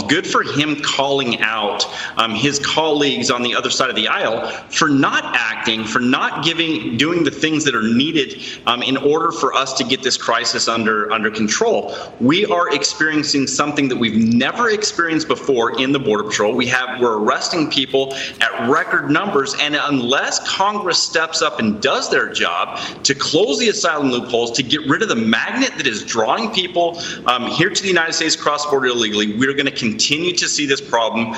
Good for him calling out his colleagues on the other side of the aisle for not acting, for not doing the things that are needed in order for us to get this crisis under control. We are experiencing something that we've never experienced before in the Border Patrol. We're arresting people at record numbers, and unless Congress steps up and does their job to close the asylum loopholes, to get rid of the magnet that is drawing people here to the United States cross-border illegally, we're going to continue to see this problem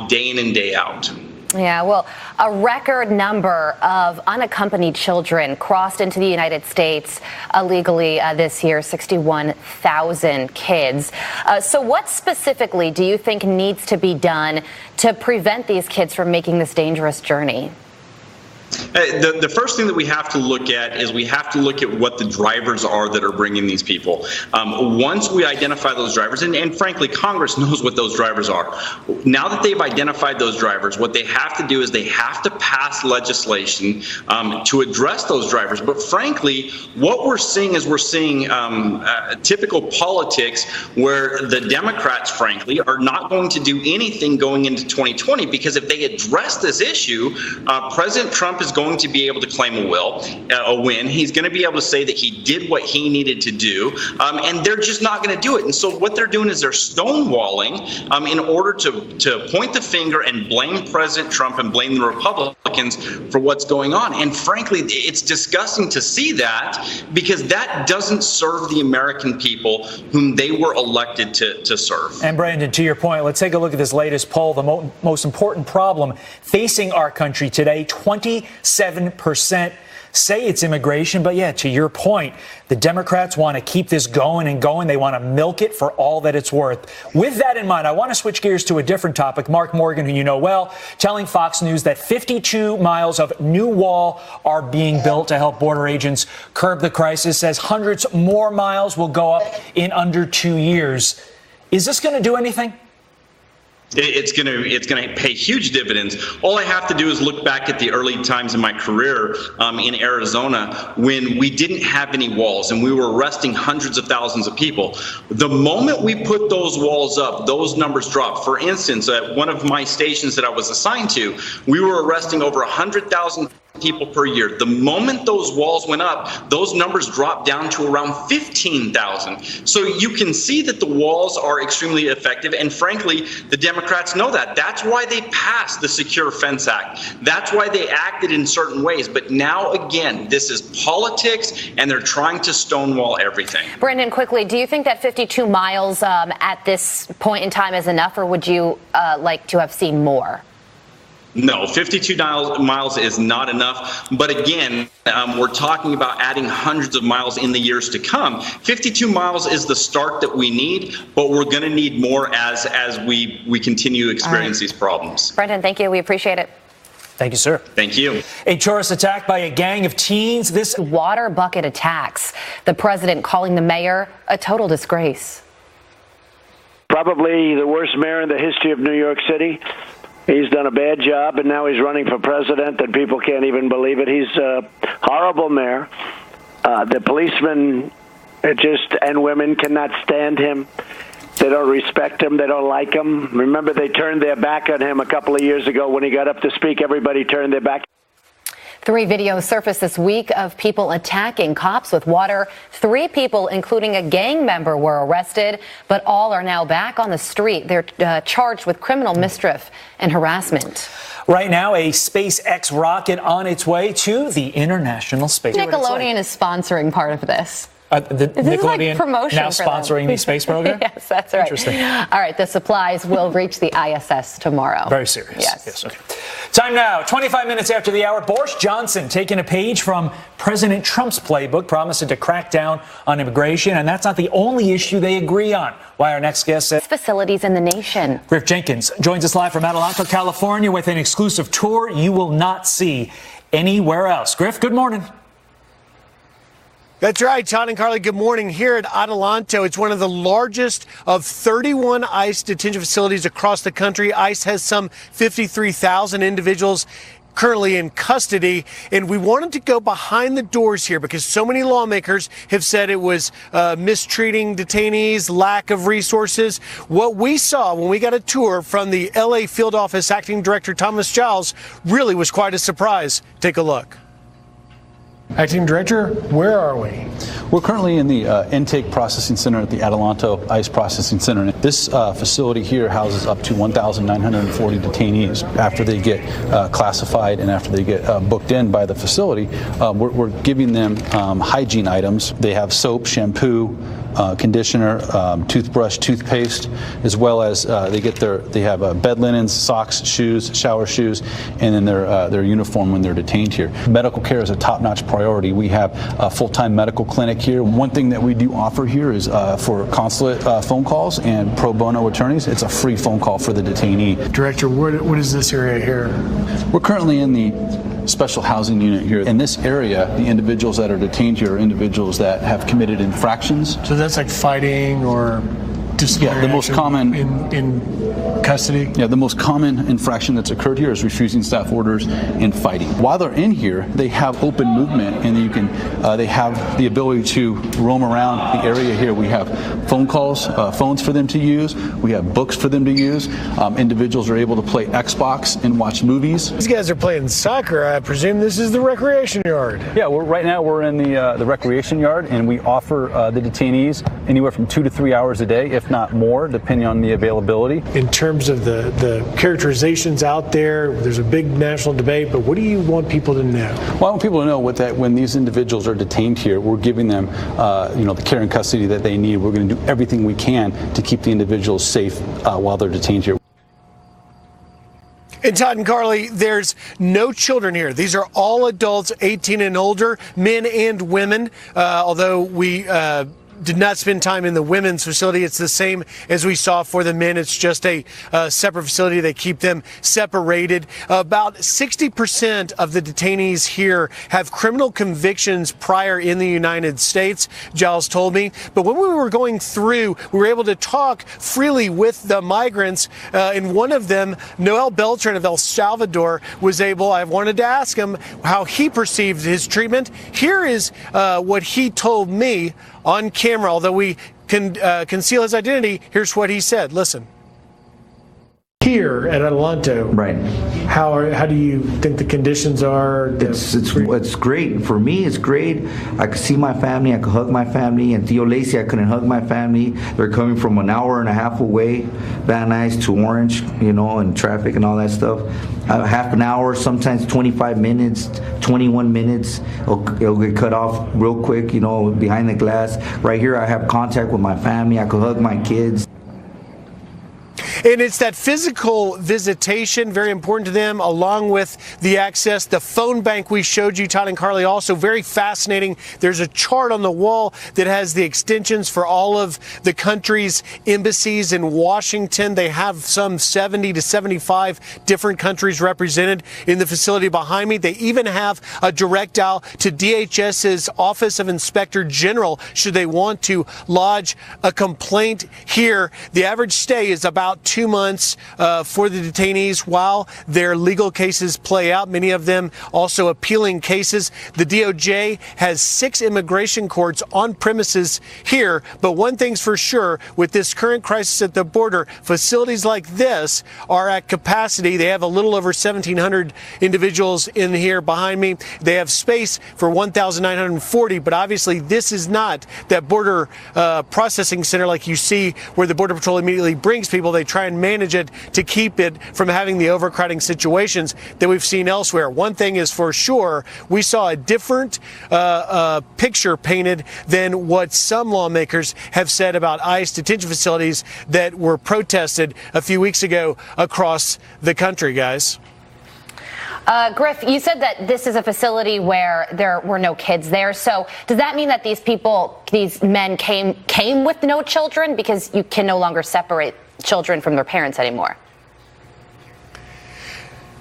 day in and day out. Yeah, well, a record number of unaccompanied children crossed into the United States illegally this year, 61,000 kids. So what specifically do you think needs to be done to prevent these kids from making this dangerous journey? The first thing that we have to look at is we have to look at what the drivers are that are bringing these people. Once we identify those drivers, and frankly, Congress knows what those drivers are. Now that they've identified those drivers, what they have to do is they have to pass legislation to address those drivers. But frankly, what we're seeing is typical politics where the Democrats, frankly, are not going to do anything going into 2020, because if they address this issue, President Trump is going to be able to claim a win. He's going to be able to say that he did what he needed to do, and they're just not going to do it. And so what they're doing is they're stonewalling in order to point the finger and blame President Trump and blame the Republicans for what's going on. And frankly, it's disgusting to see that, because that doesn't serve the American people whom they were elected to serve. And Brandon, to your point, let's take a look at this latest poll. The most important problem facing our country today, 27% say it's immigration. But yeah, to your point, the Democrats want to keep this going and going. They want to milk it for all that it's worth. With that in mind, I want to switch gears to a different topic. Mark Morgan, who you know well, telling Fox News that 52 miles of new wall are being built to help border agents curb the crisis, says hundreds more miles will go up in under 2 years. Is this going to do anything? It's going to pay huge dividends. All I have to do is look back at the early times in my career in Arizona, when we didn't have any walls and we were arresting hundreds of thousands of people. The moment we put those walls up, those numbers dropped. For instance, at one of my stations that I was assigned to, we were arresting over 100,000 people per year. The moment those walls went up, those numbers dropped down to around 15,000. So you can see that the walls are extremely effective. And frankly, the Democrats know that. That's why they passed the Secure Fence Act. That's why they acted in certain ways. But now, again, this is politics, and they're trying to stonewall everything. Brandon, quickly, do you think that 52 miles at this point in time is enough, or would you like to have seen more? No, 52 miles is not enough. But again, we're talking about adding hundreds of miles in the years to come. 52 miles is the start that we need, but we're going to need more as we continue to experience these problems. Brendan, thank you. We appreciate it. Thank you, sir. Thank you. A tourist attacked by a gang of teens. This water bucket attacks. The president calling the mayor a total disgrace. Probably the worst mayor in the history of New York City. He's done a bad job, and now he's running for president, and people can't even believe it. He's a horrible mayor. The policemen and women cannot stand him. They don't respect him. They don't like him. Remember, they turned their back on him a couple of years ago when he got up to speak. Everybody turned their back. 3 videos surfaced this week of people attacking cops with water. 3 people, including a gang member, were arrested, but all are now back on the street. They're charged with criminal mischief and harassment. Right now, a SpaceX rocket on its way to the International Space Station. Nickelodeon is sponsoring part of this. The Nickelodeon like promotion now sponsoring the space program? Yes, that's right. Interesting. All right, the supplies will reach the ISS tomorrow. Very serious. Yes. Okay. Time now, 25 minutes after the hour. Boris Johnson taking a page from President Trump's playbook, promising to crack down on immigration. And that's not the only issue they agree on. Why our next guest says facilities in the nation. Griff Jenkins joins us live from Adelanto, California, with an exclusive tour you will not see anywhere else. Griff, good morning. That's right, Todd and Carly, good morning. Here at Adelanto, it's one of the largest of 31 ICE detention facilities across the country. ICE has some 53,000 individuals currently in custody. And we wanted to go behind the doors here because so many lawmakers have said it was mistreating detainees, lack of resources. What we saw when we got a tour from the LA field office acting director Thomas Giles really was quite a surprise. Take a look. Acting Director, where are we? We're currently in the intake processing center at the Adelanto ICE Processing Center. This facility here houses up to 1,940 detainees. After they get classified and after they get booked in by the facility, we're giving them hygiene items. They have soap, shampoo, conditioner, toothbrush, toothpaste, as well as they have bed linens, socks, shoes, shower shoes, and then their uniform when they're detained here. Medical care is a top-notch priority. We have a full-time medical clinic here. One thing that we do offer here is for consulate phone calls and pro bono attorneys, it's a free phone call for the detainee. Director, what is this area here? We're currently in the special housing unit here. In this area, the individuals that are detained here are individuals that have committed infractions. So that's like fighting or disciplinary. Yeah, the most common in custody. Yeah, the most common infraction that's occurred here is refusing staff orders and fighting. While they're in here, they have open movement, and they have the ability to roam around the area here. We have phones for them to use. We have books for them to use. Individuals are able to play Xbox and watch movies. These guys are playing soccer. I presume this is the recreation yard. Yeah, right now we're in the recreation yard, and we offer the detainees anywhere from 2 to 3 hours a day, if not more, depending on the availability. In terms of the characterizations out there, there's a big national debate, but what do you want people to know? Well, I want people to know that when these individuals are detained here, we're giving them the care and custody that they need. We're going to do everything we can to keep the individuals safe while they're detained here. And Todd and Carly, there's no children here. These are all adults, 18 and older, men and women, although we did not spend time in the women's facility. It's the same as we saw for the men. It's just a separate facility. They keep them separated. About 60% of the detainees here have criminal convictions prior in the United States, Giles told me. But when we were going through, we were able to talk freely with the migrants. And one of them, Noel Beltran of El Salvador, I wanted to ask him how he perceived his treatment. Here is what he told me on camera. Although we can conceal his identity, here's what he said. Listen. Here at Adelanto, right? How do you think the conditions are? It's great for me. It's great. I could see my family. I could hug my family. And Theo Lacey, I couldn't hug my family. They're coming from an hour and a half away, Van Nuys to Orange, and traffic and all that stuff. Half an hour, sometimes 25 minutes, 21 minutes. It'll get cut off real quick, behind the glass. Right here, I have contact with my family. I could hug my kids. And it's that physical visitation, very important to them, along with the access. The phone bank we showed you, Todd and Carly, also very fascinating. There's a chart on the wall that has the extensions for all of the country's embassies in Washington. They have some 70 to 75 different countries represented in the facility behind me. They even have a direct dial to DHS's Office of Inspector General should they want to lodge a complaint here. The average stay is about 2 months for the detainees while their legal cases play out, many of them also appealing cases. The DOJ has 6 immigration courts on premises here, but one thing's for sure, with this current crisis at the border, facilities like this are at capacity. They have a little over 1,700 individuals in here behind me. They have space for 1,940, but obviously this is not that border processing center like you see where the Border Patrol immediately brings people. They try and manage it to keep it from having the overcrowding situations that we've seen elsewhere. One thing is for sure, we saw a different picture painted than what some lawmakers have said about ICE detention facilities that were protested a few weeks ago across the country, guys. Griff, you said that this is a facility where there were no kids there. So does that mean that these men came with no children, because you can no longer separate children from their parents anymore?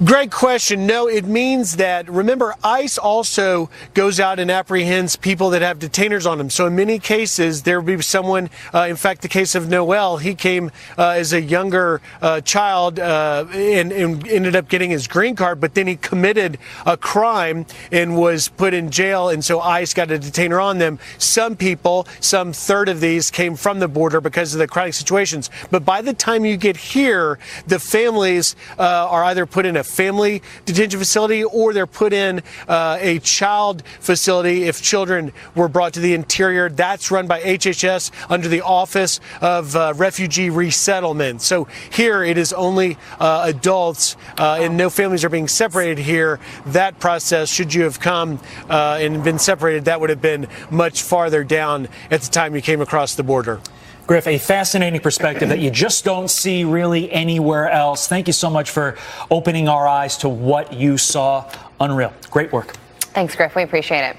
Great question. No, it means that, remember, ICE also goes out and apprehends people that have detainers on them. So in many cases, there will be someone, in fact, the case of Noel, he came as a younger child and ended up getting his green card, but then he committed a crime and was put in jail, and so ICE got a detainer on them. Some people, some third of these came from the border because of the chronic situations. But by the time you get here, the families are either put in a family detention facility or they're put in a child facility if children were brought to the interior. That's run by HHS under the Office of Refugee Resettlement. So here it is only adults and no families are being separated here. That process, should you have come and been separated, that would have been much farther down at the time you came across the border. Griff, a fascinating perspective that you just don't see really anywhere else. Thank you so much for opening our eyes to what you saw. Unreal. Great work. Thanks, Griff. We appreciate it.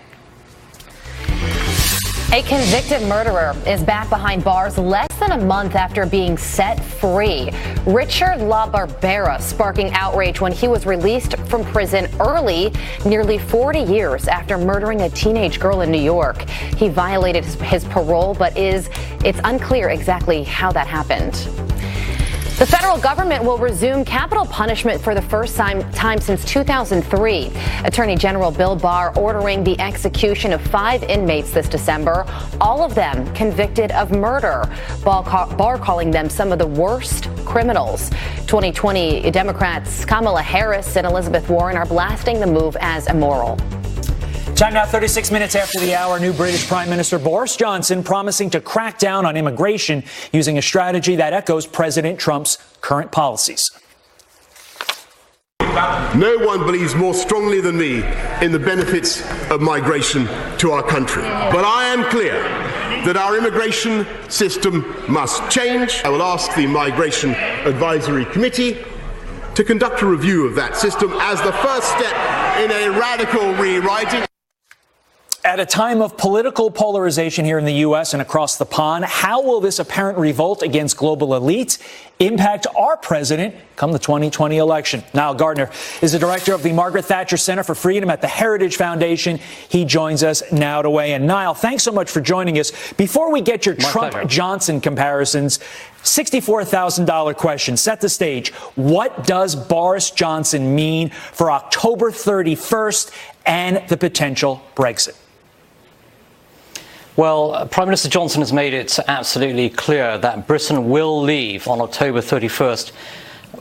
A convicted murderer is back behind bars less than a month after being set free. Richard LaBarbera sparking outrage when he was released from prison early, nearly 40 years after murdering a teenage girl in New York. He violated his parole, but it's unclear exactly how that happened. The federal government will resume capital punishment for the first time since 2003. Attorney General Bill Barr ordering the execution of 5 inmates this December, all of them convicted of murder. Barr calling them some of the worst criminals. 2020 Democrats Kamala Harris and Elizabeth Warren are blasting the move as immoral. Time now, 36 minutes after the hour. New British Prime Minister Boris Johnson promising to crack down on immigration using a strategy that echoes President Trump's current policies. No one believes more strongly than me in the benefits of migration to our country. But I am clear that our immigration system must change. I will ask the Migration Advisory Committee to conduct a review of that system as the first step in a radical rewriting. At a time of political polarization here in the U.S. and across the pond, how will this apparent revolt against global elites impact our president come the 2020 election? Niall Gardner is the director of the Margaret Thatcher Center for Freedom at the Heritage Foundation. He joins us now to weigh in. Niall, thanks so much for joining us. Before we get your Trump-Johnson comparisons, $64,000 question. Set the stage. What does Boris Johnson mean for October 31st and the potential Brexit? Well, Prime Minister Johnson has made it absolutely clear that Britain will leave on October 31st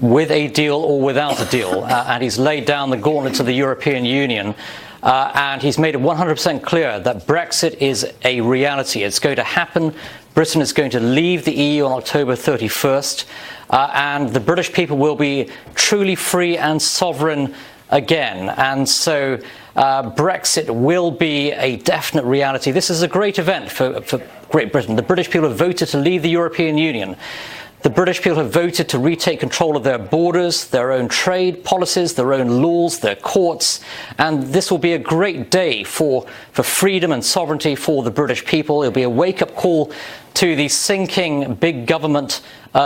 with a deal or without a deal. And he's laid down the gauntlet to the European Union. And he's made it 100% clear that Brexit is a reality. It's going to happen. Britain is going to leave the EU on October 31st. And the British people will be truly free and sovereign again. And so Brexit will be a definite reality. This is a great event for Great Britain. The British people have voted to leave the European Union. The British people have voted to retake control of their borders, their own trade policies, their own laws, their courts. And this will be a great day for freedom and sovereignty for the British people. It'll be a wake-up call to the sinking big government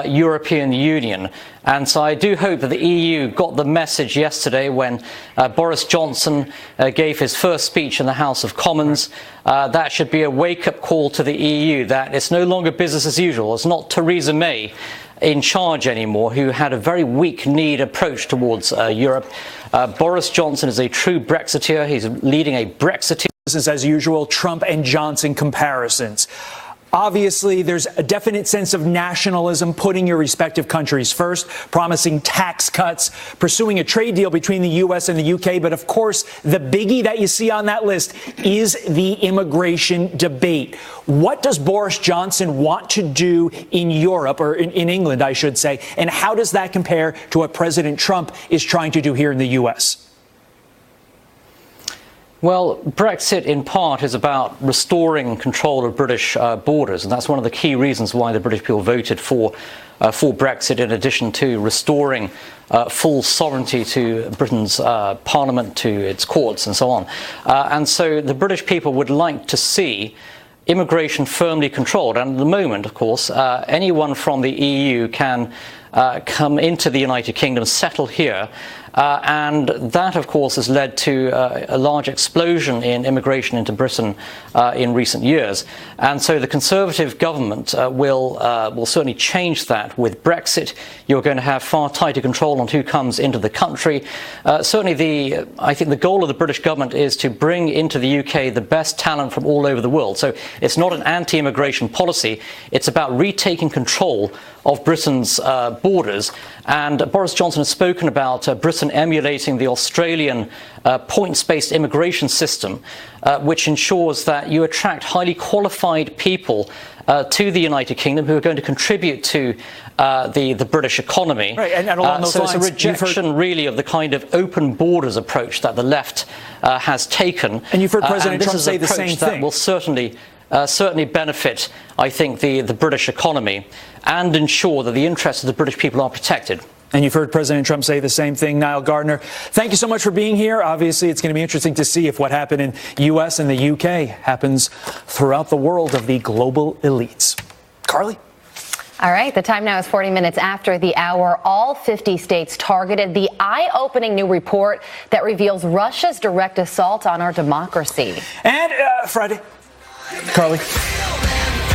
European Union. And so I do hope that the EU got the message yesterday when Boris Johnson gave his first speech in the House of Commons. That should be a wake-up call to the EU that it's no longer business as usual. It's not Theresa May in charge anymore, who had a very weak-kneed approach towards Europe. Boris Johnson is a true Brexiteer. He's leading a Brexiteer. This is, as usual, Trump and Johnson comparisons. Obviously, there's a definite sense of nationalism, putting your respective countries first, promising tax cuts, pursuing a trade deal between the U.S. and the U.K. But of course, the biggie that you see on that list is the immigration debate. What does Boris Johnson want to do in Europe, or in England, I should say, and how does that compare to what President Trump is trying to do here in the U.S.? Well, Brexit, in part, is about restoring control of British borders, and that's one of the key reasons why the British people voted for Brexit, in addition to restoring full sovereignty to Britain's parliament, to its courts, and so on. And so the British people would like to see immigration firmly controlled. And at the moment, of course, anyone from the EU can come into the United Kingdom, settle here, And that, of course, has led to a large explosion in immigration into Britain in recent years. And so the Conservative government will certainly change that. With Brexit, you're going to have far tighter control on who comes into the country. Certainly, I think the goal of the British government is to bring into the UK the best talent from all over the world. So it's not an anti-immigration policy. It's about retaking control of Britain's borders. And Boris Johnson has spoken about Britain emulating the Australian points-based immigration system, which ensures that you attract highly qualified people to the United Kingdom who are going to contribute to the British economy. Right, and along those lines, it's a rejection, really, of the kind of open borders approach that the left has taken. And you've heard President Trump say the same thing. That will certainly benefit, I think, the British economy and ensure that the interests of the British people are protected. And you've heard President Trump say the same thing. Niall Gardner, thank you so much for being here. Obviously, it's going to be interesting to see if what happened in the U.S. and the U.K. happens throughout the world of the global elites. Carly? All right, the time now is 40 minutes after the hour. All 50 states targeted. The eye-opening new report that reveals Russia's direct assault on our democracy. And Friday. Carly,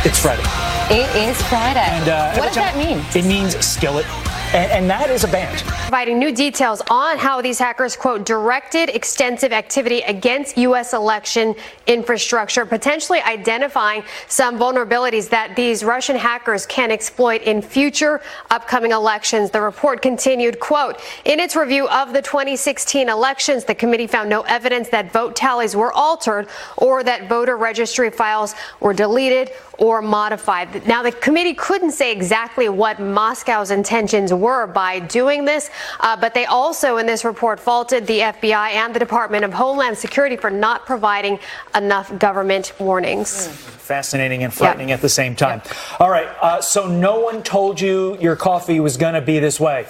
it's Friday. It is Friday. And, what does that mean? It means skillet. And that is a band. Providing new details on how these hackers, quote, directed extensive activity against U.S. election infrastructure, potentially identifying some vulnerabilities that these Russian hackers can exploit in future upcoming elections. The report continued, quote, in its review of the 2016 elections, the committee found no evidence that vote tallies were altered or that voter registry files were deleted or modified. Now, the committee couldn't say exactly what Moscow's intentions were by doing this, but they also in this report faulted the FBI and the Department of Homeland Security for not providing enough government warnings. Fascinating and frightening at the same time. All right, so no one told you your coffee was going to be this way.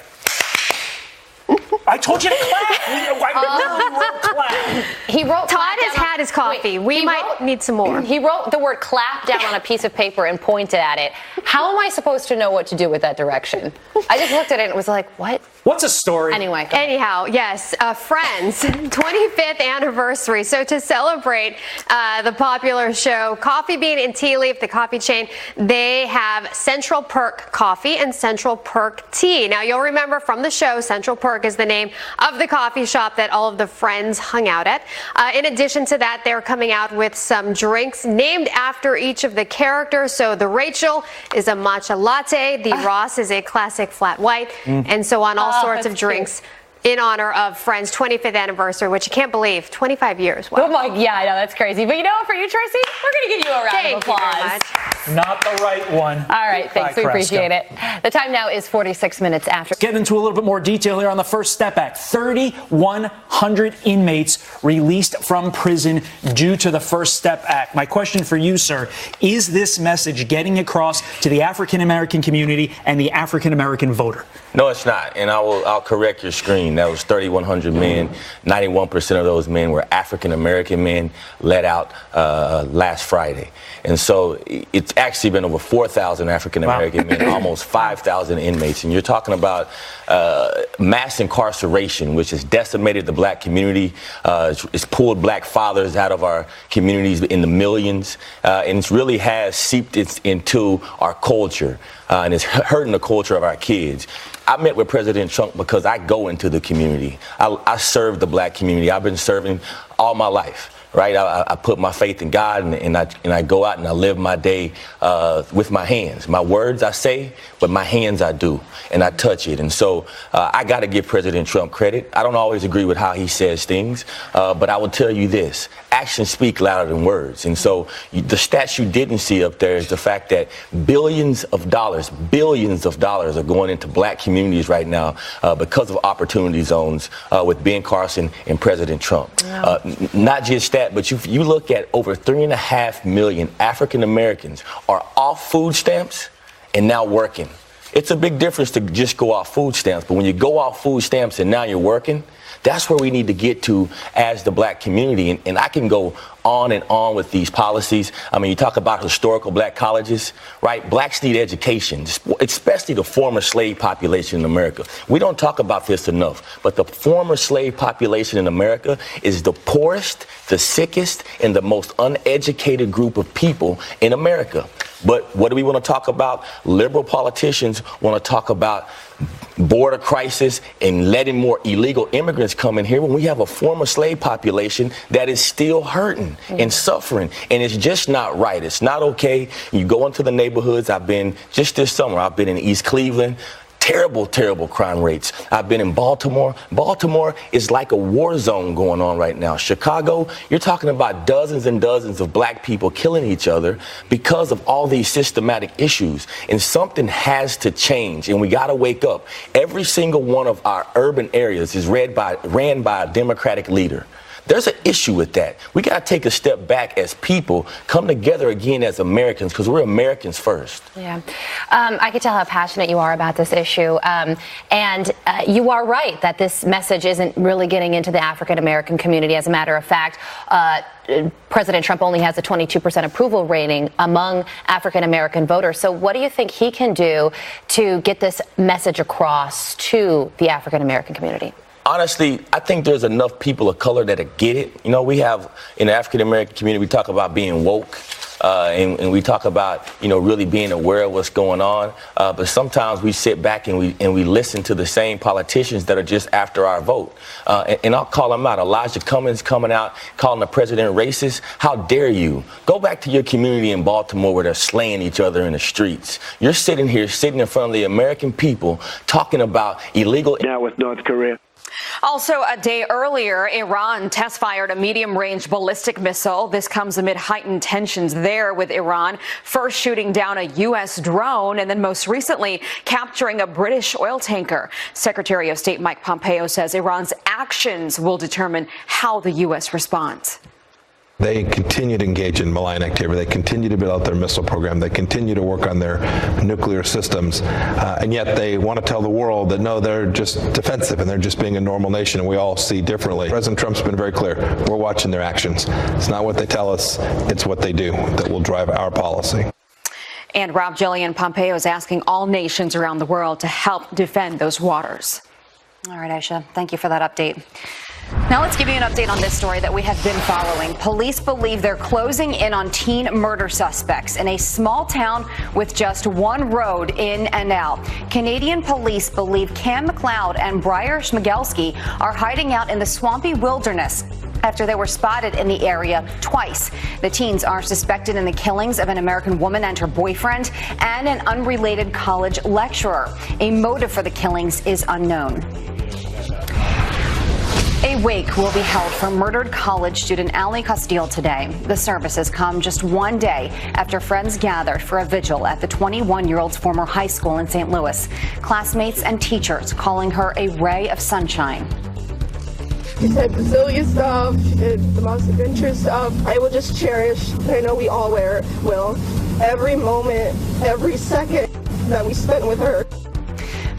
I told you to clap. I literally wrote clap. He wrote. Todd has had his coffee. We might need some more. He wrote the word clap down on a piece of paper and pointed at it. How am I supposed to know what to do with that direction? I just looked at it and was like, what? What's a story? Anyway. Anyhow, yes, Friends 25th anniversary. So to celebrate the popular show Coffee Bean and Tea Leaf, the coffee chain, they have Central Perk coffee and Central Perk tea. Now you'll remember from the show, Central Perk is the name of the coffee shop that all of the friends hung out at. In addition to that, they're coming out with some drinks named after each of the characters. So the Rachel is a matcha latte, the Ross is a classic flat white, and so on. All sorts of drinks in honor of Friends' 25th anniversary, which you can't believe, 25 years. Wow. Oh my, yeah, I know, that's crazy. But you know what, for you, Tracy, we're going to give you a round of applause. Thank you very much. Not the right one. All right, thanks. We appreciate it. The time now is 46 minutes after. Get into a little bit more detail here on the First Step Act. 3,100 inmates released from prison due to the First Step Act. My question for you, sir, is this message getting across to the African-American community and the African-American voter? No, it's not. And I'll correct your screen. That was 3,100 men. 91% of those men were African-American men let out last Friday. And so it's actually been over 4,000 African-American men, almost 5,000 inmates. And you're talking about mass incarceration, which has decimated the black community. It's pulled black fathers out of our communities in the millions. And it really has seeped into our culture. And it's hurting the culture of our kids. I met with President Trump because I go into the community. I serve the black community. I've been serving all my life. Right, I put my faith in God, and I go out and I live my day with my hands. My words I say, but my hands I do, and I touch it. And so I got to give President Trump credit. I don't always agree with how he says things, but I will tell you this: actions speak louder than words. And so the stats you didn't see up there is the fact that billions of dollars are going into black communities right now because of opportunity zones with Ben Carson and President Trump. Yeah. Not just that, but you look at over 3.5 million African Americans are off food stamps and now working. It's a big difference to just go off food stamps. But when you go off food stamps and now you're working, that's where we need to get to as the black community. And I can go on and on with these policies. I mean, you talk about historical black colleges, right? Blacks need education, especially the former slave population in America. We don't talk about this enough, but the former slave population in America is the poorest, the sickest, and the most uneducated group of people in America. But what do we want to talk about? Liberal politicians want to talk about border crisis and letting more illegal immigrants come in here when we have a former slave population that is still hurting and suffering. And it's just not right. It's not okay. You go into the neighborhoods. Just this summer, I've been in East Cleveland. Terrible, terrible crime rates. I've been in Baltimore. Baltimore is like a war zone going on right now. Chicago, you're talking about dozens and dozens of black people killing each other because of all these systematic issues. And something has to change, and we got to wake up. Every single one of our urban areas is ran by a Democratic leader. There's an issue with that. We got to take a step back as people, come together again as Americans, because we're Americans first. Yeah. I can tell how passionate you are about this issue. And you are right that this message isn't really getting into the African-American community. As a matter of fact, President Trump only has a 22% approval rating among African-American voters. So what do you think he can do to get this message across to the African-American community? Honestly, I think there's enough people of color that get it. You know, we have in the African-American community, we talk about being woke. And we talk about, really being aware of what's going on. But sometimes we sit back and we listen to the same politicians that are just after our vote. And I'll call them out. Elijah Cummings coming out, calling the president racist. How dare you? Go back to your community in Baltimore where they're slaying each other in the streets. You're sitting in front of the American people talking about illegal. Now with North Korea. Also, a day earlier, Iran test-fired a medium-range ballistic missile. This comes amid heightened tensions there with Iran, first shooting down a U.S. drone and then most recently capturing a British oil tanker. Secretary of State Mike Pompeo says Iran's actions will determine how the U.S. responds. They continue to engage in malign activity. They continue to build out their missile program. They continue to work on their nuclear systems. And yet they want to tell the world that, no, they're just defensive and they're just being a normal nation, and we all see differently. President Trump's been very clear. We're watching their actions. It's not what they tell us. It's what they do that will drive our policy. And Rob Jillian, Pompeo is asking all nations around the world to help defend those waters. All right, Aisha, thank you for that update. Now let's give you an update on this story that we have been following. Police believe they're closing in on teen murder suspects in a small town with just one road in and out. Canadian police believe Cam McLeod and Briar Schmigelski are hiding out in the swampy wilderness after they were spotted in the area twice. The teens are suspected in the killings of an American woman and her boyfriend and an unrelated college lecturer. A motive for the killings is unknown. A wake will be held for murdered college student Ali Castile today. The services come just one day after friends gathered for a vigil at the 21-year-old's former high school in St. Louis. Classmates and teachers calling her a ray of sunshine. She said Brazilian stuff, it's the most adventurous stuff. I will just cherish, I know we all will, every moment, every second that we spent with her.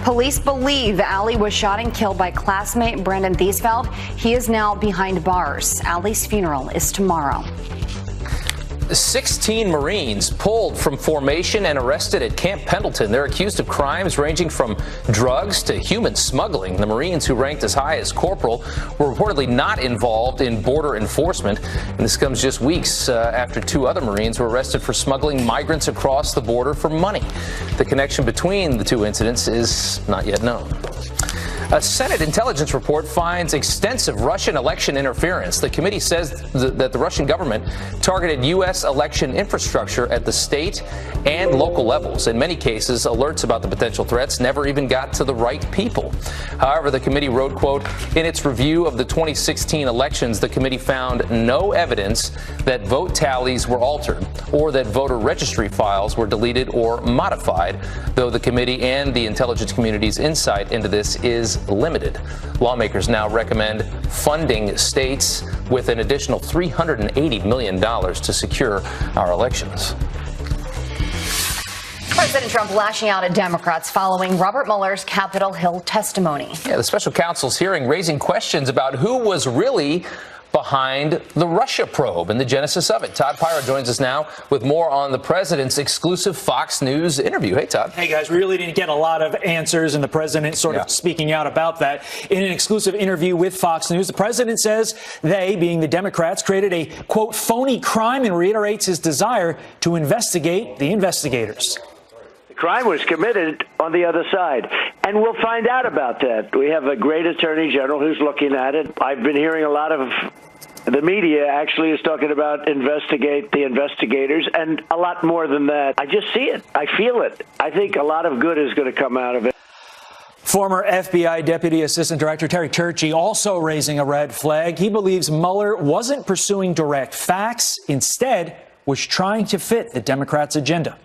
Police believe Ali was shot and killed by classmate Brandon Thiesfeld. He is now behind bars. Ali's funeral is tomorrow. 16 Marines pulled from formation and arrested at Camp Pendleton. They're accused of crimes ranging from drugs to human smuggling. The Marines, who ranked as high as corporal, were reportedly not involved in border enforcement. And this comes just weeks after two other Marines were arrested for smuggling migrants across the border for money. The connection between the two incidents is not yet known. A Senate intelligence report finds extensive Russian election interference. The committee says that the Russian government targeted U.S. election infrastructure at the state and local levels. In many cases, alerts about the potential threats never even got to the right people. However, the committee wrote, quote, in its review of the 2016 elections, the committee found no evidence that vote tallies were altered or that voter registry files were deleted or modified, though the committee and the intelligence community's insight into this is limited. Lawmakers now recommend funding states with an additional $380 million to secure our elections. All right, President Trump lashing out at Democrats following Robert Mueller's Capitol Hill testimony. Yeah, the special counsel's hearing raising questions about who was really behind the Russia probe and the genesis of it. Todd Pyra joins us now with more on the president's exclusive Fox News interview. Hey, Todd. Hey, guys, we really didn't get a lot of answers, and the president sort of speaking out about that. In an exclusive interview with Fox News, the president says they, being the Democrats, created a, quote, phony crime and reiterates his desire to investigate the investigators. The crime was committed on the other side, and we'll find out about that. We have a great attorney general who's looking at it. I've been hearing a lot of the media actually is talking about investigate the investigators, and a lot more than that. I just see it. I feel it. I think a lot of good is going to come out of it. Former FBI Deputy Assistant Director Terry Turchi also raising a red flag. He believes Mueller wasn't pursuing direct facts, instead was trying to fit the Democrats' agenda.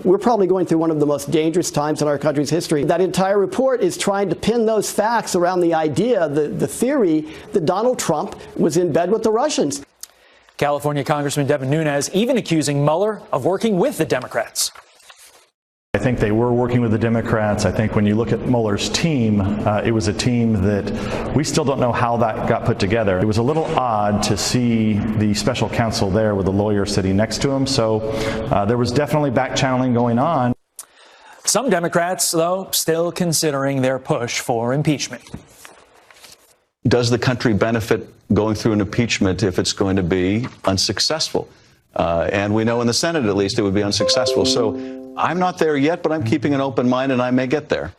We're probably going through one of the most dangerous times in our country's history. That entire report is trying to pin those facts around the idea, the theory that Donald Trump was in bed with the Russians. California Congressman Devin Nunes even accusing Mueller of working with the Democrats. I think they were working with the Democrats. I think when you look at Mueller's team, it was a team that we still don't know how that got put together. It was a little odd to see the special counsel there with the lawyer sitting next to him. So there was definitely back channeling going on. Some Democrats, though, still considering their push for impeachment. Does the country benefit going through an impeachment if it's going to be unsuccessful? And we know in the Senate, at least, it would be unsuccessful. So I'm not there yet, but I'm keeping an open mind, and I may get there.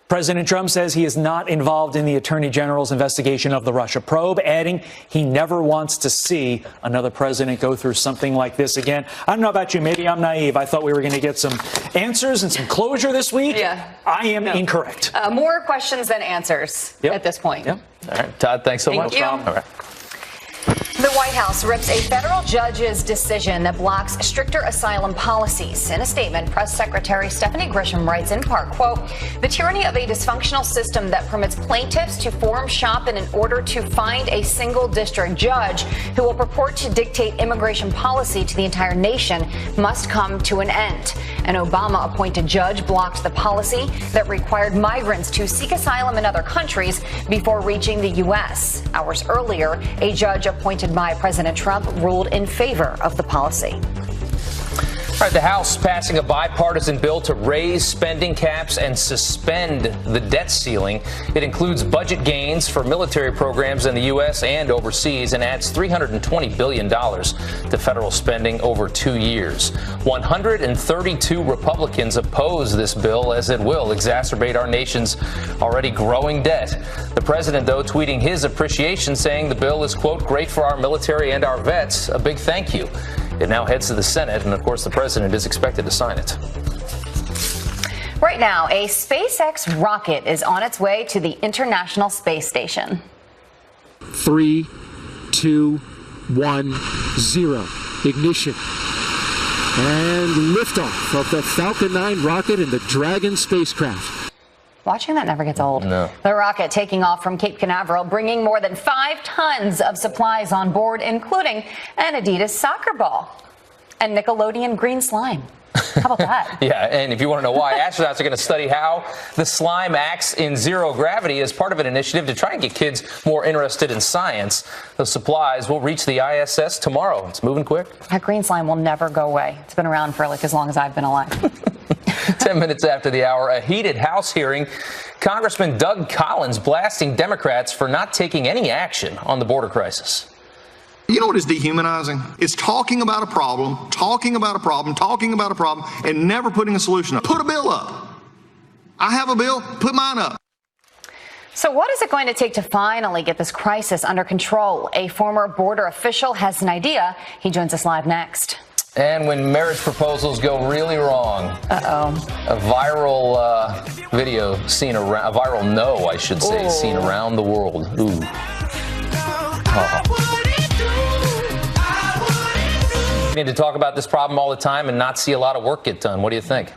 President Trump says he is not involved in the Attorney General's investigation of the Russia probe, adding he never wants to see another president go through something like this again. I don't know about you. Maybe I'm naive. I thought we were going to get some answers and some closure this week. Yeah. I am incorrect. More questions than answers at this point. Yep. All right, Todd, thanks so much. Thank you. All right. The White House rips a federal judge's decision that blocks stricter asylum policies. In a statement, Press Secretary Stephanie Grisham writes in part, quote, the tyranny of a dysfunctional system that permits plaintiffs to forum shop in order to find a single district judge who will purport to dictate immigration policy to the entire nation must come to an end. An Obama-appointed judge blocked the policy that required migrants to seek asylum in other countries before reaching the U.S. Hours earlier, a judge appointed by President Trump ruled in favor of the policy. All right, the House passing a bipartisan bill to raise spending caps and suspend the debt ceiling. It includes budget gains for military programs in the U.S. and overseas and adds $320 billion to federal spending over 2 years. 132 Republicans oppose this bill as it will exacerbate our nation's already growing debt. The president, though, tweeting his appreciation, saying the bill is, quote, great for our military and our vets. A big thank you. It now heads to the Senate, and of course the president is expected to sign it. Right now, a SpaceX rocket is on its way to the International Space Station. 3, 2, 1, 0. Ignition. And liftoff of the Falcon 9 rocket and the Dragon spacecraft. Watching that never gets old. No. The rocket taking off from Cape Canaveral, bringing more than 5 tons of supplies on board, including an Adidas soccer ball and Nickelodeon green slime. How about that? Yeah, and if you want to know why, astronauts are going to study how the slime acts in zero gravity as part of an initiative to try and get kids more interested in science. The supplies will reach the ISS tomorrow. It's moving quick. That green slime will never go away. It's been around for like as long as I've been alive. 10 minutes after the hour, a heated House hearing. Congressman Doug Collins blasting Democrats for not taking any action on the border crisis. You know what is dehumanizing? It's talking about a problem, and never putting a solution up. Put a bill up. I have a bill, put mine up. So what is it going to take to finally get this crisis under control? A former border official has an idea. He joins us live next. And when marriage proposals go really wrong. A viral video seen around, a viral no, I should say, seen around the world. Ooh. We need to talk about this problem all the time and not see a lot of work get done. What do you think?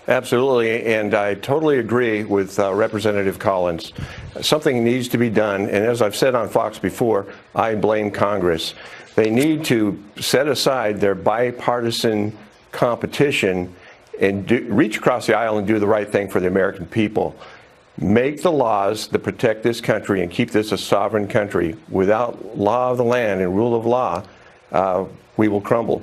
Absolutely, and I totally agree with Representative Collins. Something needs to be done, and as I've said on Fox before, I blame Congress. They need to set aside their bipartisan competition and reach across the aisle and do the right thing for the American people. Make the laws that protect this country and keep this a sovereign country. Without law of the land and rule of law, we will crumble.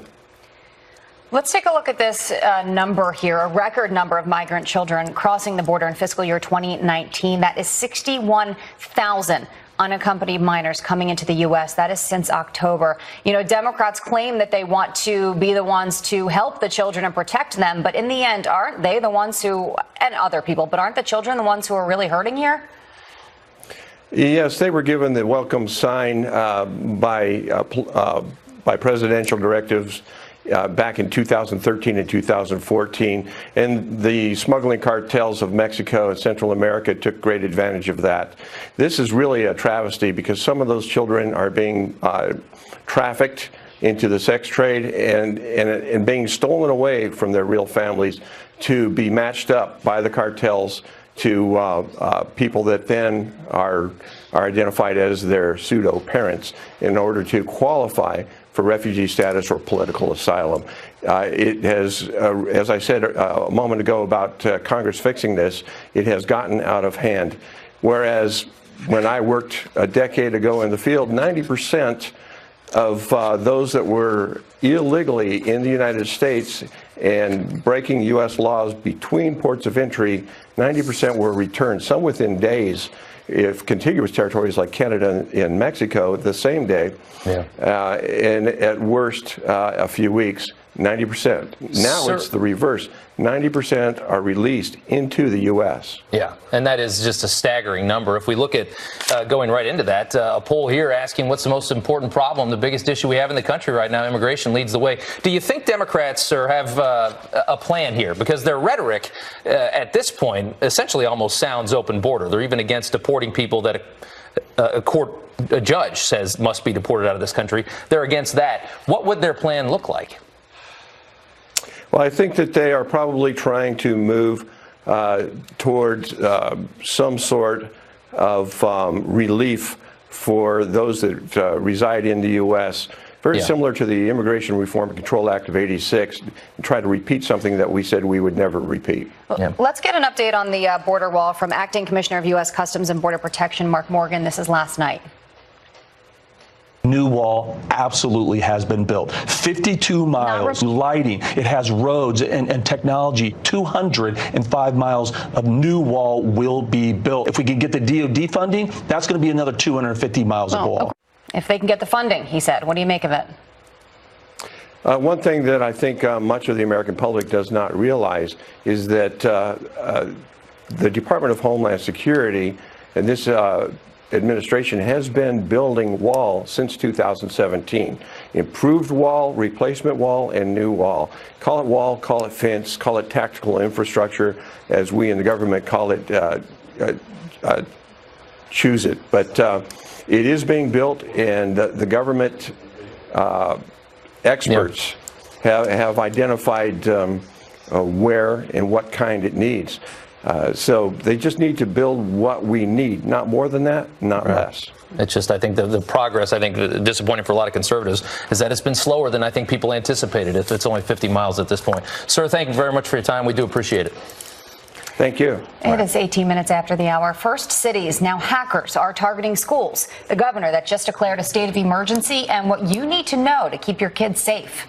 Let's take a look at this number here, a record number of migrant children crossing the border in fiscal year 2019. That is 61,000 unaccompanied minors coming into the U.S. That is since October. You know, Democrats claim that they want to be the ones to help the children and protect them. But in the end, aren't they the ones who, and other people, but aren't the children the ones who are really hurting here? Yes, they were given the welcome sign by presidential directives back in 2013 and 2014, and the smuggling cartels of Mexico and Central America took great advantage of that. This is really a travesty because some of those children are being trafficked into the sex trade and being stolen away from their real families to be matched up by the cartels to people that then are identified as their pseudo parents in order to qualify for refugee status or political asylum. It has, as I said a moment ago about Congress fixing this, it has gotten out of hand. Whereas when I worked a decade ago in the field, 90% of those that were illegally in the United States and breaking U.S. laws between ports of entry, 90% were returned, some within days. If contiguous territories like Canada and Mexico, the same day, and at worst a few weeks, 90%. Now it's the reverse. 90% are released into the U.S. Yeah, and that is just a staggering number. If we look at going right into that, a poll here asking what's the most important problem, the biggest issue we have in the country right now, immigration leads the way. Do you think Democrats have a plan here? Because their rhetoric at this point essentially almost sounds open border. They're even against deporting people that a judge says must be deported out of this country. They're against that. What would their plan look like? Well, I think that they are probably trying to move towards some sort of relief for those that reside in the U.S., very similar to the Immigration Reform and Control Act of '86, and try to repeat something that we said we would never repeat. Let's get an update on the border wall from Acting Commissioner of U.S. Customs and Border Protection, Mark Morgan. This is last night. New wall absolutely has been built. 52 miles, lighting. It has roads and technology. 205 miles of new wall will be built. If we can get the DOD funding, that's going to be another 250 miles of wall. If they can get the funding, he said. What do you make of it? One thing that I think much of the American public does not realize is that the Department of Homeland Security and this administration has been building wall since 2017. Improved wall, replacement wall, and new wall. Call it wall, call it fence, call it tactical infrastructure, as we in the government call it, choose it. But it is being built, and the government experts have identified where and what kind it needs. So they just need to build what we need, not more than that, not less. It's just, I think the progress, I think disappointing for a lot of conservatives, is that it's been slower than I think people anticipated. It's only 50 miles at this point. Sir, thank you very much for your time. We do appreciate it. Thank you. It is 18 minutes after the hour. First cities, now hackers are targeting schools. The governor that just declared a state of emergency and what you need to know to keep your kids safe.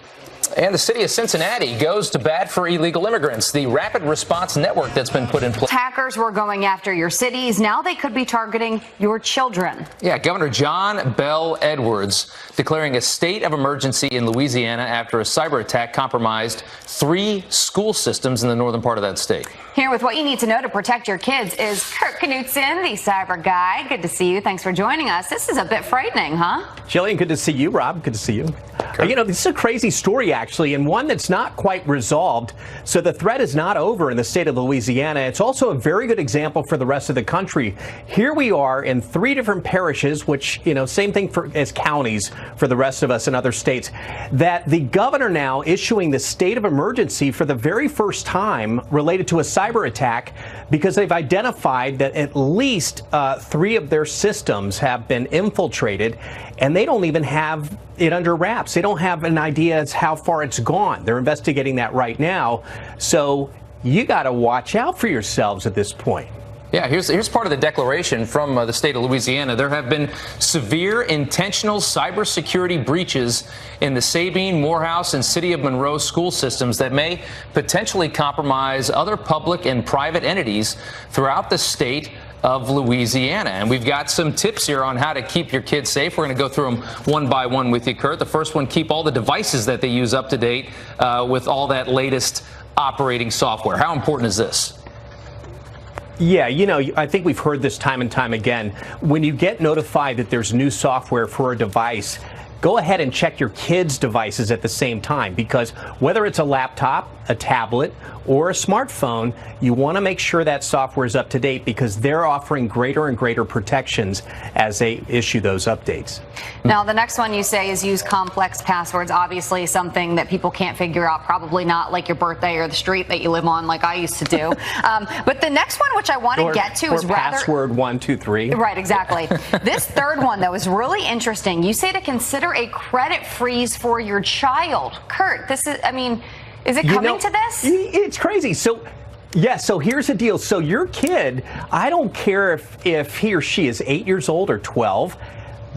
And the city of Cincinnati goes to bat for illegal immigrants. The rapid response network that's been put in place. Hackers were going after your cities. Now they could be targeting your children. Yeah, Governor John Bell Edwards declaring a state of emergency in Louisiana after a cyber attack compromised 3 school systems in the northern part of that state. Here with what you need to know to protect your kids is Kurt Knutson, the cyber guy. Good to see you. Thanks for joining us. This is a bit frightening, huh? Jillian, good to see you. Rob, good to see you. You know, this is a crazy story, actually, and one that's not quite resolved. So the threat is not over in the state of Louisiana. It's also a very good example for the rest of the country. Here we are in 3 different parishes, which, you know, same thing as counties for the rest of us in other states, that the governor now issuing the state of emergency for the very first time related to a cyber cyber attack because they've identified that at least 3 of their systems have been infiltrated, and they don't even have it under wraps. They don't have an idea as how far it's gone. They're investigating that right now. So you got to watch out for yourselves at this point. Yeah, here's part of the declaration from the state of Louisiana. There have been severe intentional cybersecurity breaches in the Sabine, Morehouse, and City of Monroe school systems that may potentially compromise other public and private entities throughout the state of Louisiana. And we've got some tips here on how to keep your kids safe. We're going to go through them one by one with you, Kurt. The first one, keep all the devices that they use up to date with all that latest operating software. How important is this? Yeah, you know, I think we've heard this time and time again. When you get notified that there's new software for a device, go ahead and check your kids' devices at the same time, because whether it's a laptop, a tablet, or a smartphone, you want to make sure that software is up to date, because they're offering greater and greater protections as they issue those updates. Now, the next one you say is use complex passwords. Obviously, something that people can't figure out, probably not like your birthday or the street that you live on like I used to do. But the next one, which I want to get to, is rather... password 123. Right, exactly. This third one, though, is really interesting. You say to consider a credit freeze for your child. Kurt, this is, I mean... Is it coming to this? It's crazy. So here's the deal. So your kid, I don't care if he or she is 8 years old or 12,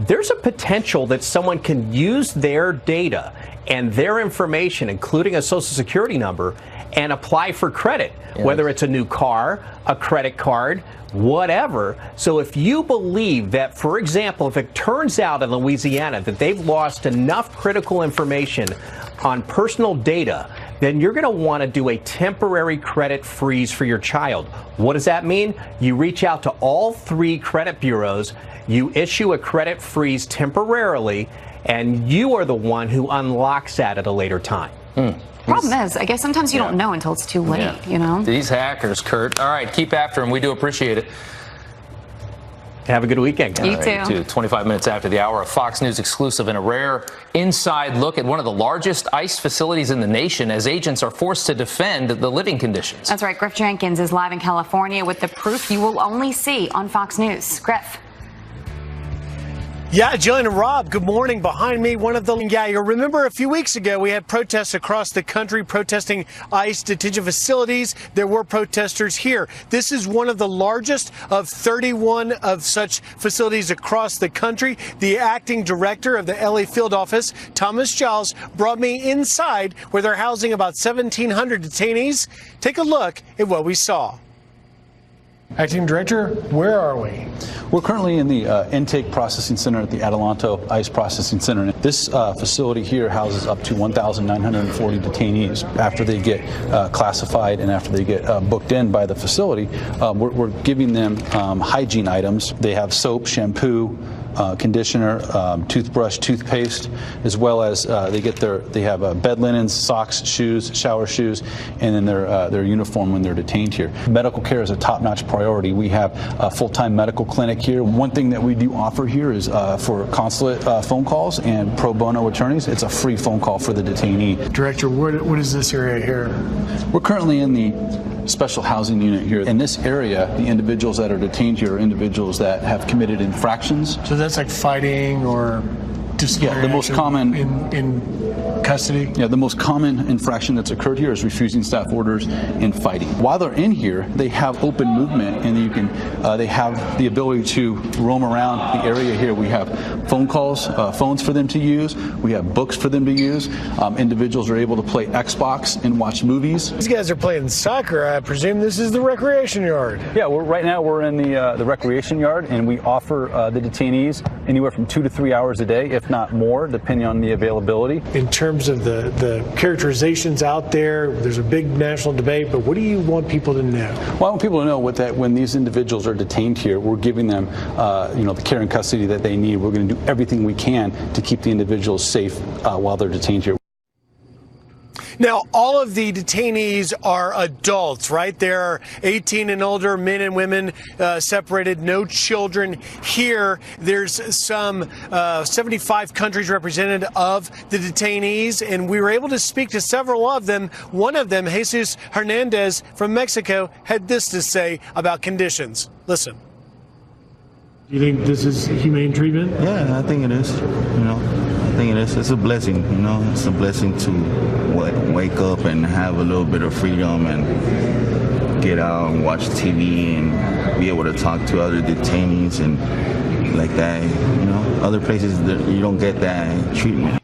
there's a potential that someone can use their data and their information, including a social security number, and apply for credit, whether it's a new car, a credit card, whatever. So if you believe that, for example, if it turns out in Louisiana that they've lost enough critical information on personal data, then you're going to want to do a temporary credit freeze for your child. What does that mean? You reach out to all 3 credit bureaus, you issue a credit freeze temporarily, and you are the one who unlocks that at a later time. Problem is, I guess sometimes you don't know until it's too late, you know? These hackers, Kurt. All right, keep after them. We do appreciate it. Have a good weekend. You too. 25 minutes after the hour, a Fox News exclusive and a rare inside look at one of the largest ICE facilities in the nation as agents are forced to defend the living conditions. That's right. Griff Jenkins is live in California with the proof you will only see on Fox News. Griff. Yeah, Jillian and Rob, good morning. Behind me, one of the... Yeah, you remember a few weeks ago, we had protests across the country protesting ICE detention facilities. There were protesters here. This is one of the largest of 31 of such facilities across the country. The acting director of the LA field office, Thomas Giles, brought me inside where they're housing about 1,700 detainees. Take a look at what we saw. Acting Director, where are we? We're currently in the intake processing center at the Adelanto ICE Processing Center. This facility here houses up to 1,940 detainees. After they get classified and after they get booked in by the facility, we're giving them hygiene items. They have soap, shampoo, conditioner, toothbrush, toothpaste, as well as they have bed linens, socks, shoes, shower shoes, and then their uniform when they're detained here. Medical care is a top-notch priority. We have a full-time medical clinic here. One thing that we do offer here is for consulate phone calls and pro bono attorneys, it's a free phone call for the detainee. Director, what is this area here? We're currently in the special housing unit here. In this area, the individuals that are detained here are individuals that have committed infractions. So that's like fighting or disciplinary the most common in custody? Yeah, the most common infraction that's occurred here is refusing staff orders and fighting. While they're in here, they have open movement, and you can they have the ability to roam around the area here. We have phone calls, phones for them to use. We have books for them to use. Individuals are able to play Xbox and watch movies. These guys are playing soccer. I presume this is the recreation yard. Yeah, right now we're in the recreation yard, and we offer the detainees anywhere from 2 to 3 hours a day, if not more, depending on the availability. In terms of the characterizations out there, there's a big national debate, but what do you want people to know? Well, I want people to know that when these individuals are detained here, we're giving them the care and custody that they need. We're going to do everything we can to keep the individuals safe while they're detained here. Now, all of the detainees are adults, right? They're 18 and older, men and women separated, no children here. There's some 75 countries represented of the detainees, and we were able to speak to several of them. One of them, Jesus Hernandez from Mexico, had this to say about conditions. Listen. Do you think this is humane treatment? Yeah, I think it is. I think it is. It's a blessing. It's a blessing to wake up and have a little bit of freedom and get out and watch TV and be able to talk to other detainees and like that. Other places you don't get that treatment.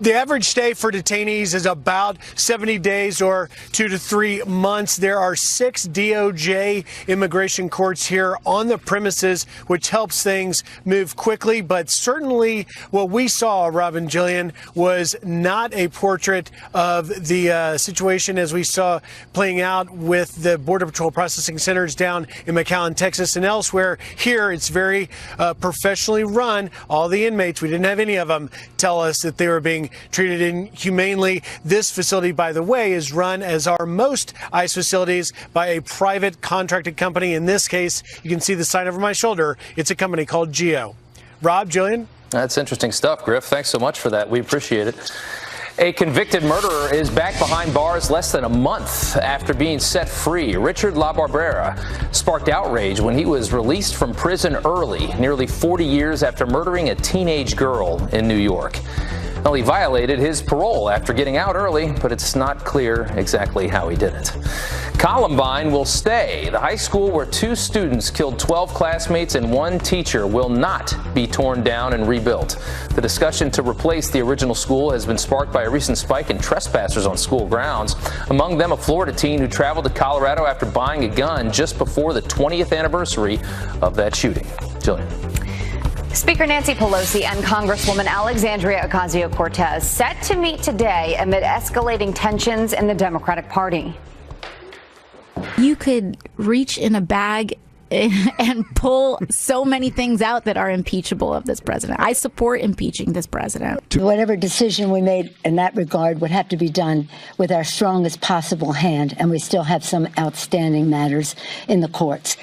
The average stay for detainees is about 70 days or 2 to 3 months. There are 6 DOJ immigration courts here on the premises, which helps things move quickly. But certainly what we saw, Rob and Jillian, was not a portrait of the situation as we saw playing out with the Border Patrol processing centers down in McAllen, Texas, and elsewhere. Here, it's very professionally run. All the inmates, we didn't have any of them tell us that they were being treated inhumanely. This facility, by the way, is run, as are most ICE facilities, by a private contracted company. In this case, you can see the sign over my shoulder. It's a company called GEO. Rob, Jillian? That's interesting stuff, Griff. Thanks so much for that. We appreciate it. A convicted murderer is back behind bars less than a month after being set free. Richard LaBarbera sparked outrage when he was released from prison early, nearly 40 years after murdering a teenage girl in New York. Well, he violated his parole after getting out early, but it's not clear exactly how he did it. Columbine will stay. The high school where 2 students killed 12 classmates and 1 teacher will not be torn down and rebuilt. The discussion to replace the original school has been sparked by a recent spike in trespassers on school grounds. Among them, a Florida teen who traveled to Colorado after buying a gun just before the 20th anniversary of that shooting. Jillian. Speaker Nancy Pelosi and Congresswoman Alexandria Ocasio-Cortez set to meet today amid escalating tensions in the Democratic Party. You could reach in a bag and pull so many things out that are impeachable of this president. I support impeaching this president. Whatever decision we made in that regard would have to be done with our strongest possible hand, and we still have some outstanding matters in the courts.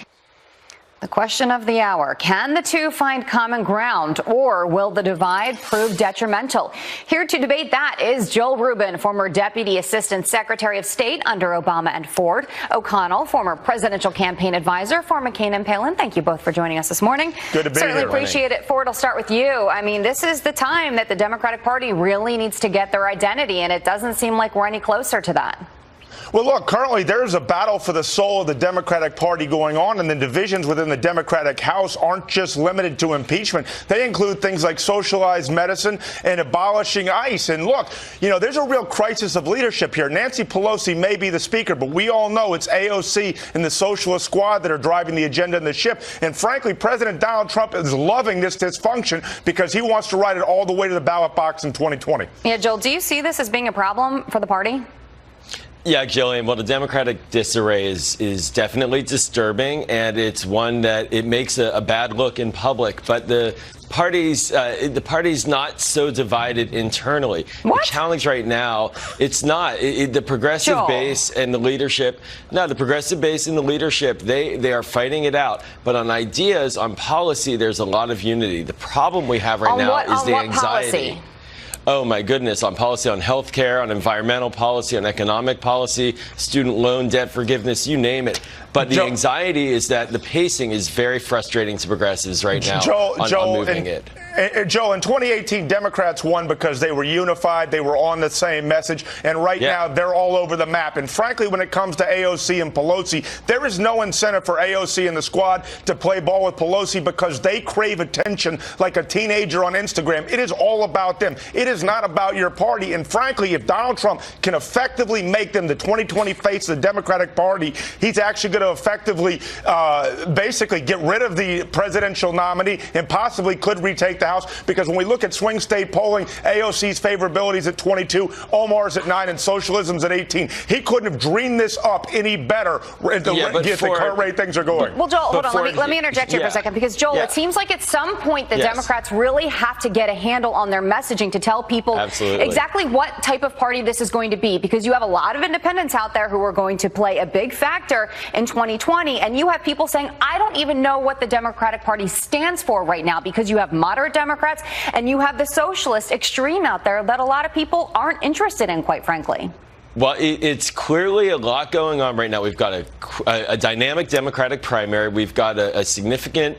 The question of the hour, can the two find common ground, or will the divide prove detrimental? Here to debate that is Joel Rubin, former Deputy Assistant Secretary of State under Obama and Ford. O'Connell, former presidential campaign advisor for McCain and Palin. Thank you both for joining us this morning. Good to be Certainly here, appreciate it. Ford, I'll start with you. I mean, this is the time that the Democratic Party really needs to get their identity, and it doesn't seem like we're any closer to that. Well, look, currently there's a battle for the soul of the Democratic Party going on, and the divisions within the Democratic House aren't just limited to impeachment. They include things like socialized medicine and abolishing ICE. And look, there's a real crisis of leadership here. Nancy Pelosi may be the speaker, but we all know it's AOC and the Socialist Squad that are driving the agenda in the ship. And frankly, President Donald Trump is loving this dysfunction because he wants to ride it all the way to the ballot box in 2020. Yeah, Joel, do you see this as being a problem for the party? Yeah, Jillian, well, the Democratic disarray is definitely disturbing, and it's one that it makes a bad look in public. But the party's not so divided internally. What? The challenge right now, it's not. The progressive base and the leadership, the progressive base and the leadership, they are fighting it out. But on ideas, on policy, there's a lot of unity. The problem we have right now is the anxiety. Policy? Oh, my goodness, on policy, on health care, on environmental policy, on economic policy, student loan debt forgiveness, you name it. But the anxiety is that the pacing is very frustrating to progressives right now on moving it. Joe, in 2018, Democrats won because they were unified. They were on the same message. And right now, they're all over the map. And frankly, when it comes to AOC and Pelosi, there is no incentive for AOC and the squad to play ball with Pelosi because they crave attention like a teenager on Instagram. It is all about them. It is not about your party. And frankly, if Donald Trump can effectively make them the 2020 face of the Democratic Party, he's actually going to effectively basically get rid of the presidential nominee and possibly could retake the House, because when we look at swing state polling, AOC's favorability is at 22, Omar's at 9, and socialism's at 18. He couldn't have dreamed this up any better get the current rate things are going. Well, Joel, hold on. Let me interject here for a second, because, Joel, it seems like at some point the Democrats really have to get a handle on their messaging to tell people exactly what type of party this is going to be, because you have a lot of independents out there who are going to play a big factor in 2020, and you have people saying, I don't even know what the Democratic Party stands for right now, because you have moderate Democrats and you have the socialist extreme out there that a lot of people aren't interested in, quite frankly. Well, it's clearly a lot going on right now. We've got a dynamic Democratic primary. We've got a significant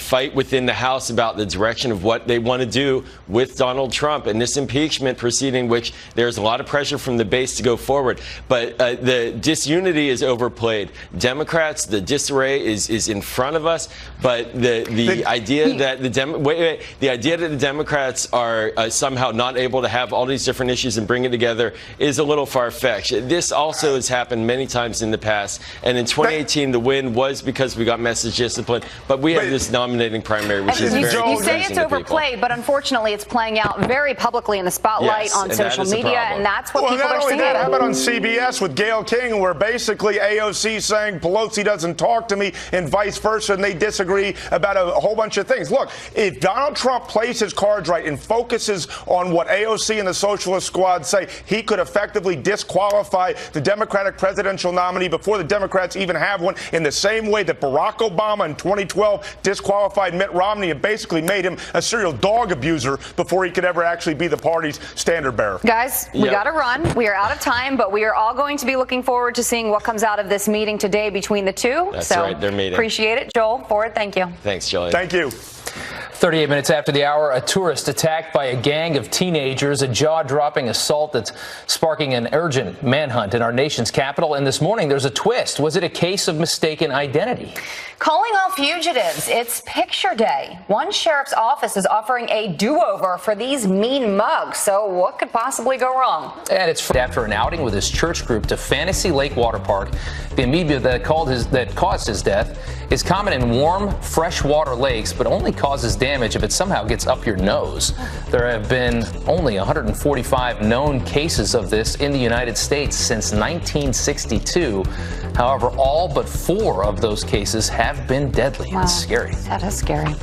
fight within the House about the direction of what they want to do with Donald Trump and this impeachment proceeding, which there's a lot of pressure from the base to go forward. But the disunity is overplayed. Democrats, the disarray is in front of us. But the idea that the idea that the Democrats are somehow not able to have all these different issues and bring it together is a little far-fetched. This also has happened many times in the past, and in 2018 the win was because we got message discipline, but we have this nominating primary, which is very confusing. You say it's overplayed, but unfortunately it's playing out very publicly in the spotlight on social media, and that's what people are seeing. How about on CBS with Gayle King, where basically AOC saying Pelosi doesn't talk to me and vice versa, and they disagree about a whole bunch of things. Look, if Donald Trump plays his cards right and focuses on what AOC and the Socialist Squad say, he could effectively disqualify the Democratic presidential nominee before the Democrats even have one, in the same way that Barack Obama in 2012 disqualified Mitt Romney and basically made him a serial dog abuser before he could ever actually be the party's standard bearer. Guys, we got to run. We are out of time, but we are all going to be looking forward to seeing what comes out of this meeting today between the two. That's right, they're meeting. Appreciate it. Joel, Ford, thank you. Thanks, Joey. Thank you. 38 minutes after the hour, a tourist attacked by a gang of teenagers, a jaw-dropping assault that's sparking an urgent manhunt in our nation's capital. And this morning, there's a twist. Was it a case of mistaken identity? Calling all fugitives, it's picture day. One sheriff's office is offering a do-over for these mean mugs. So what could possibly go wrong? And it's after an outing with his church group to Fantasy Lake Water Park. The amoeba that caused his death is common in warm, freshwater lakes, but only causes damage if it somehow gets up your nose. There have been only 145 known cases of this in the United States since 1962. However, all but 4 of those cases have been deadly. Wow. That's scary. That is scary.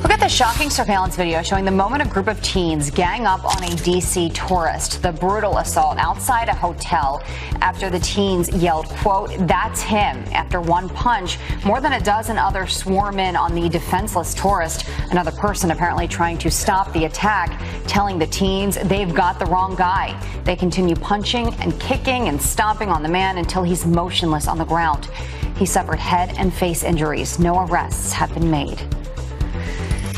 Look at the shocking surveillance video showing the moment a group of teens gang up on a D.C. tourist. The brutal assault outside a hotel after the teens yelled, quote, "That's him." After one punch, more than a dozen others swarm in on the defenseless tourist. Another person apparently trying to stop the attack, telling the teens they've got the wrong guy. They continue punching and kicking and stomping on the man until he's motionless on the ground. He suffered head and face injuries. No arrests have been made.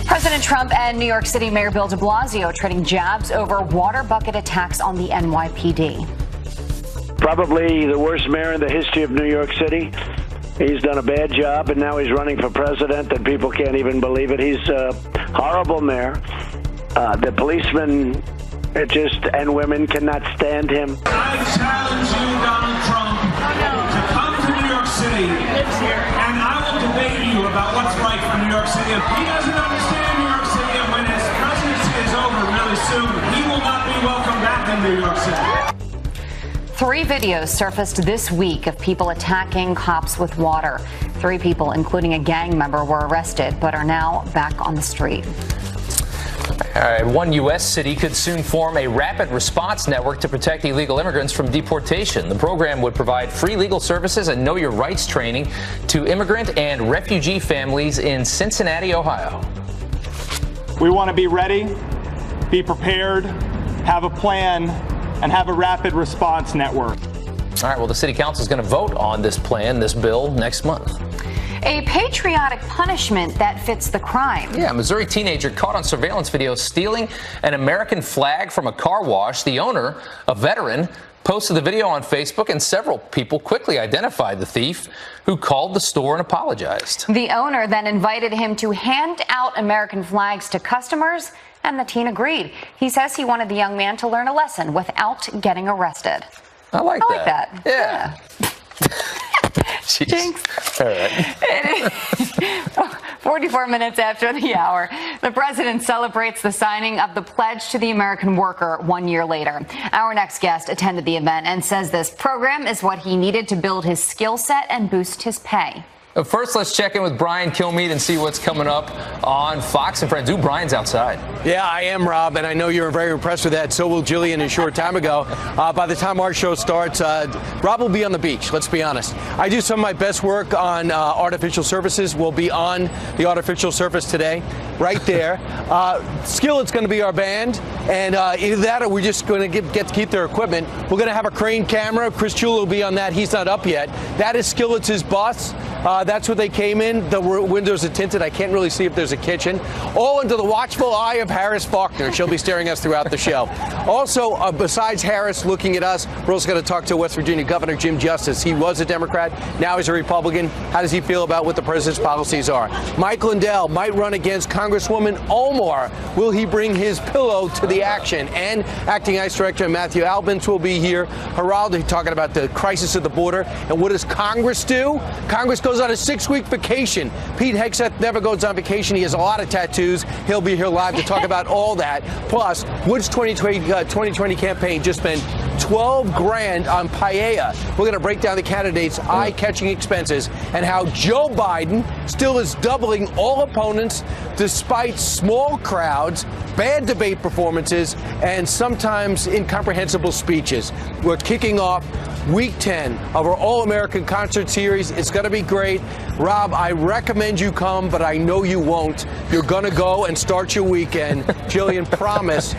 President Trump and New York City Mayor Bill de Blasio trading jabs over water bucket attacks on the NYPD. Probably the worst mayor in the history of New York City. He's done a bad job, and now he's running for president, and people can't even believe it. He's a horrible mayor. The policemen and women cannot stand him. I challenge you, Donald Trump, to come to New York City, and I will debate you about what's right for New York City. If he doesn't understand New York City, and when his presidency is over really soon, he will not be welcome back in New York City. 3 videos surfaced this week of people attacking cops with water. 3 people, including a gang member, were arrested but are now back on the street. All right, one U.S. city could soon form a rapid response network to protect illegal immigrants from deportation. The program would provide free legal services and know your rights training to immigrant and refugee families in Cincinnati, Ohio. We want to be ready, be prepared, have a plan, and have a rapid response network. All right, well, the city council is going to vote on this plan, this bill, next month. A patriotic punishment that fits the crime. Yeah, a Missouri teenager caught on surveillance video stealing an American flag from a car wash. The owner, a veteran, posted the video on Facebook, and several people quickly identified the thief, who called the store and apologized. The owner then invited him to hand out American flags to customers, and the teen agreed. He says he wanted the young man to learn a lesson without getting arrested. I like that. Yeah. Jinx. All right. 44 minutes after the hour. The president celebrates the signing of the Pledge to the American Worker 1 year later. Our next guest attended the event and says this program is what he needed to build his skill set and boost his pay. First, let's check in with Brian Kilmeade and see what's coming up on Fox and Friends. Ooh, Brian's outside. Yeah, I am, Rob, and I know you're very impressed with that. So will Jillian a short time ago. By the time our show starts, Rob will be on the beach, let's be honest. I do some of my best work on artificial surfaces. We'll be on the artificial surface today, right there. Skillet's going to be our band, and either that or we're just going to get to keep their equipment. We're going to have a crane camera. Chris Chula will be on that. He's not up yet. That is Skillet's bus. That's what they came in. The windows are tinted. I can't really see if there's a kitchen. All under the watchful eye of Harris Faulkner. She'll be staring us throughout the show. Also, besides Harris looking at us, we're also going to talk to West Virginia Governor Jim Justice. He was a Democrat. Now he's a Republican. How does he feel about what the president's policies are? Mike Lindell might run against Congresswoman Omar. Will he bring his pillow to the action? And Acting ICE Director Matthew Albence will be here. Geraldo talking about the crisis at the border. And what does Congress do? Congress goes on a 6-week vacation. Pete Hegseth never goes on vacation. He has a lot of tattoos. He'll be here live to talk about all that. Plus, Wood's 2020 campaign just spent $12 grand on paella. We're going to break down the candidates' eye-catching expenses and how Joe Biden still is doubling all opponents despite small crowds, bad debate performances, and sometimes incomprehensible speeches. We're kicking off Week 10 of our All-American Concert Series. It's going to be great. Rob, I recommend you come, but I know you won't. You're going to go and start your weekend. Jillian, promise.